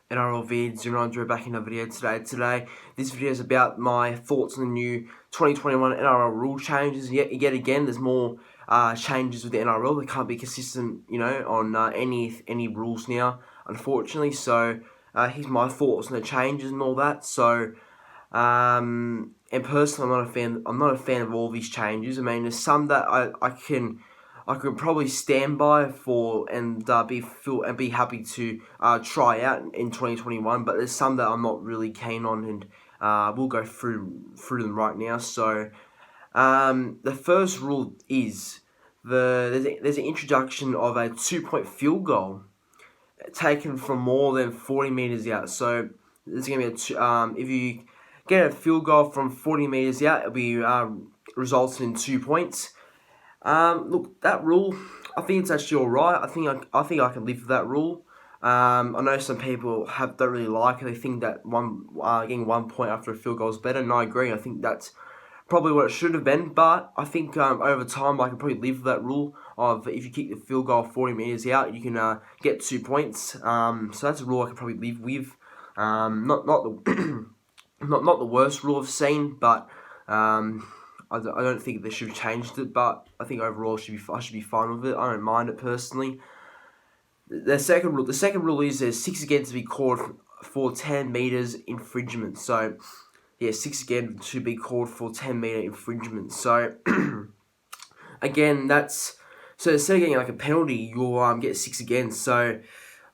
NRL vids, and Andrew back in a video today. This video is about my thoughts on the new 2021 NRL rule changes. Yet again, there's more changes with the NRL. They can't be consistent, on any rules now, unfortunately. So here's my thoughts on the changes and all that. So and personally, I'm not a fan of all these changes. I mean, there's some that I could probably stand by for and be happy to try out in 2021. But there's some that I'm not really keen on, and we'll go through them right now. So the first rule is there's an introduction of a 2-point field goal taken from more than 40 meters out. So there's gonna be if you get a field goal from 40 meters out, it'll be resulting in 2 points. Look, that rule, I think it's actually alright. I think I can live with that rule. I know some people don't really like it. They think that getting 1 point after a field goal is better, and I agree. I think that's probably what it should have been. But I think over time I can probably live with that rule of if you kick the field goal 40 meters out, you can get 2 points. So that's a rule I can probably live with. Not the not the worst rule I've seen, but I don't think they should have changed it. But I think overall I should be fine with it. I don't mind it personally. The second rule is there's 6 again to be called for 10 meters infringement. So yeah, 6 again to be called for 10-meter infringement. So again, so instead of getting like a penalty, you'll get 6 again. So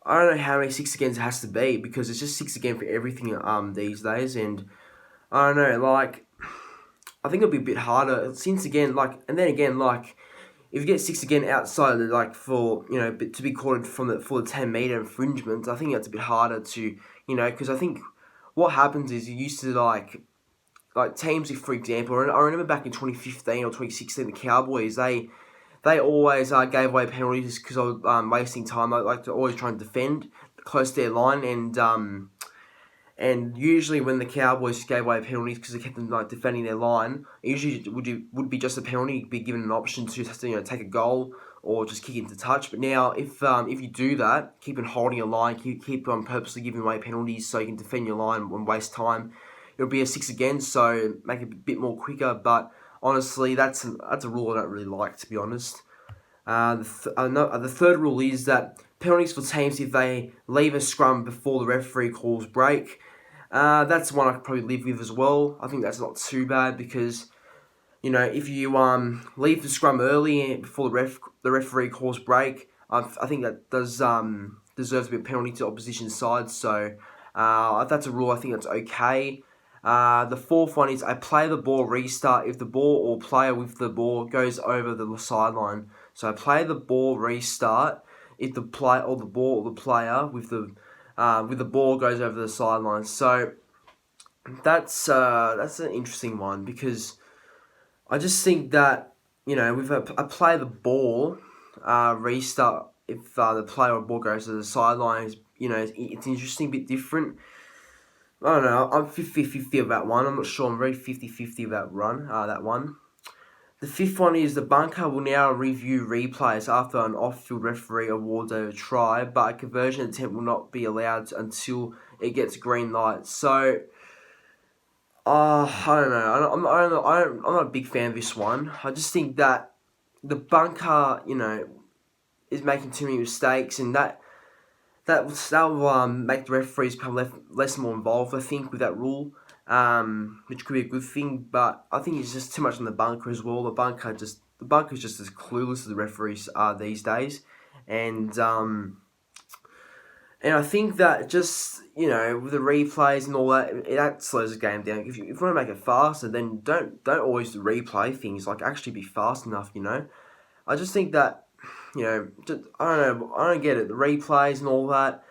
I don't know how many 6 agains it has to be, because it's just 6 again for everything these days. And I don't know, like, I think it'll be a bit harder since again, and then again, if you get 6 again outside of for to be called for the 10-meter infringement, I think that's a bit harder to because I think what happens is you used to like teams, if for example, I remember back in 2015 or 2016, the Cowboys, they always gave away penalties because I was wasting time. I like to always try and defend close to their line, and usually when the Cowboys gave away penalties because they kept them defending their line, it usually would be just a penalty, be given an option to take a goal or just kick into touch. But now if you do that, keep on holding your line, keep on purposely giving away penalties so you can defend your line and waste time, it'll be a 6 again, so make it a bit more quicker. But honestly, that's a rule I don't really like, to be honest. The third rule is that penalties for teams if they leave a scrum before the referee calls break. That's one I could probably live with as well. I think that's not too bad because if you leave the scrum early before the referee calls break, I think that does deserves to be a penalty to opposition side. So that's a rule I think that's okay. The fourth one is a play the ball restart if the ball or player with the ball goes over the sideline. So play the ball restart if the player or the player with the ball goes over the sideline. So that's an interesting one because I just think that with a play the ball restart if the player or ball goes to the sideline, it's interesting, a bit different. I don't know, I'm 50-50 of that one. I'm not sure, I'm very 50-50 of that one. The fifth one is the bunker will now review replays after an off-field referee awards a try, but a conversion attempt will not be allowed until it gets green light. So, I don't know. I'm not a big fan of this one. I just think that the bunker, is making too many mistakes, and that will make the referees become less more involved, I think, with that rule, which could be a good thing. But I think it's just too much on the bunker as well. The bunker is just as clueless as the referees are these days, and I think that just with the replays and all that, that slows the game down. If you want to make it faster, then don't always replay things. Actually be fast enough. I just think that. I don't know. I don't get it. The replays and all that.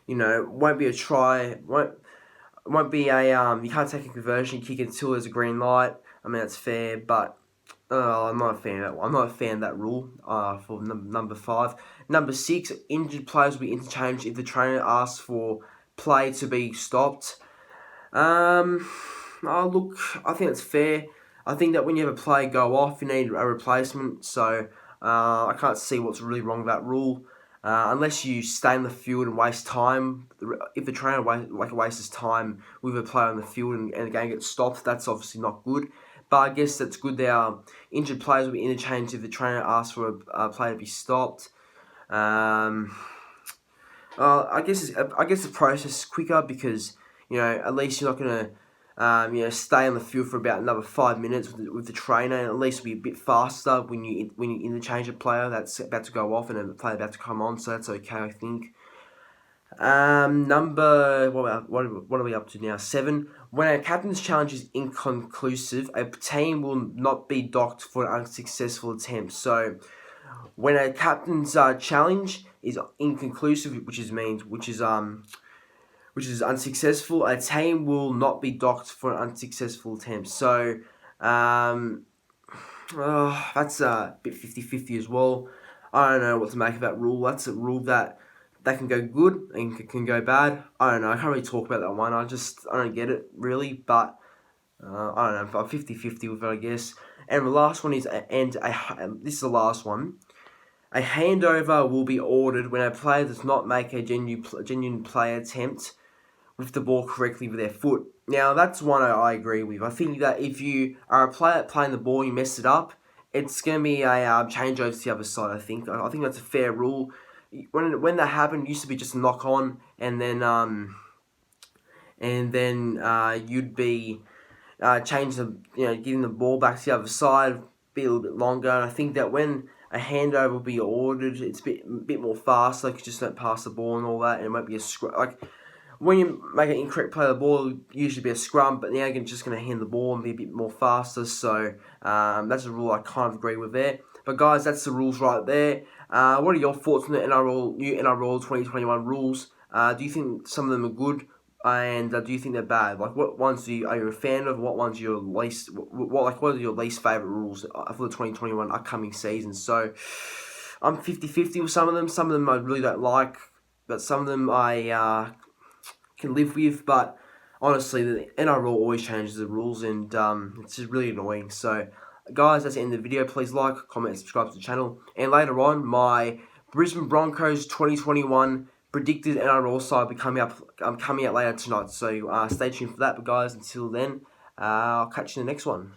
Won't be a try. Won't be a You can't take a conversion kick until there's a green light. I mean that's fair, but I'm not a fan of that one. I'm not a fan of that rule. For number 5, number 6, injured players will be interchanged if the trainer asks for play to be stopped. Look, I think that's fair. I think that when you have a player go off, you need a replacement. So I can't see what's really wrong with that rule. unless you stay in the field and waste time. If the trainer wastes his time with a player on the field and the game gets stopped, that's obviously not good. But I guess that's good. Injured players will be interchanged if the trainer asks for a player to be stopped. I guess the process is quicker because at least you're not gonna stay on the field for about another 5 minutes with the trainer, and at least it'll be a bit faster when you interchange a player that's about to go off and a player about to come on. So that's okay, I think. Number what are we up to now? 7. When a captain's challenge is inconclusive, a team will not be docked for an unsuccessful attempt. So when a captain's challenge is inconclusive, which is unsuccessful, a team will not be docked for an unsuccessful attempt. So that's a bit 50-50 as well. I don't know what to make of that rule. That's a rule that can go good and can go bad. I don't know. I can't really talk about that one. I don't get it really, but I don't know. I'm 50-50 with it, I guess. And the last one is this is the last one. A handover will be ordered when a player does not make a genuine play attempt with the ball correctly with their foot. Now, that's one I agree with. I think that if you are a player playing the ball and you mess it up, it's going to be a changeover to the other side, I think. I think that's a fair rule. When that happened, it used to be just a knock on, and then you'd be giving the ball back to the other side, be a little bit longer. And I think that when a handover will be ordered, it's a bit more faster. Like, you just don't pass the ball and all that, and it might be a scrum. Like, when you make an incorrect play of the ball, it'll usually be a scrum, but now you're just going to hand the ball and be a bit more faster. So that's a rule I kind of agree with there. But guys, that's the rules right there. What are your thoughts on the new NRL 2021 rules? Do you think some of them are good? And do you think they're bad? Like, what ones are you a fan of? What ones are your least? What are your least favorite rules for the 2021 upcoming season? So, I'm 50-50 with some of them. Some of them I really don't like, but some of them I can live with. But honestly, the NRL always changes the rules, and it's just really annoying. So, guys, that's the end of the video. Please like, comment, and subscribe to the channel. And later on, my Brisbane Broncos 2021 predicted NRL side will be coming out later tonight. So stay tuned for that. But guys, until then, I'll catch you in the next one.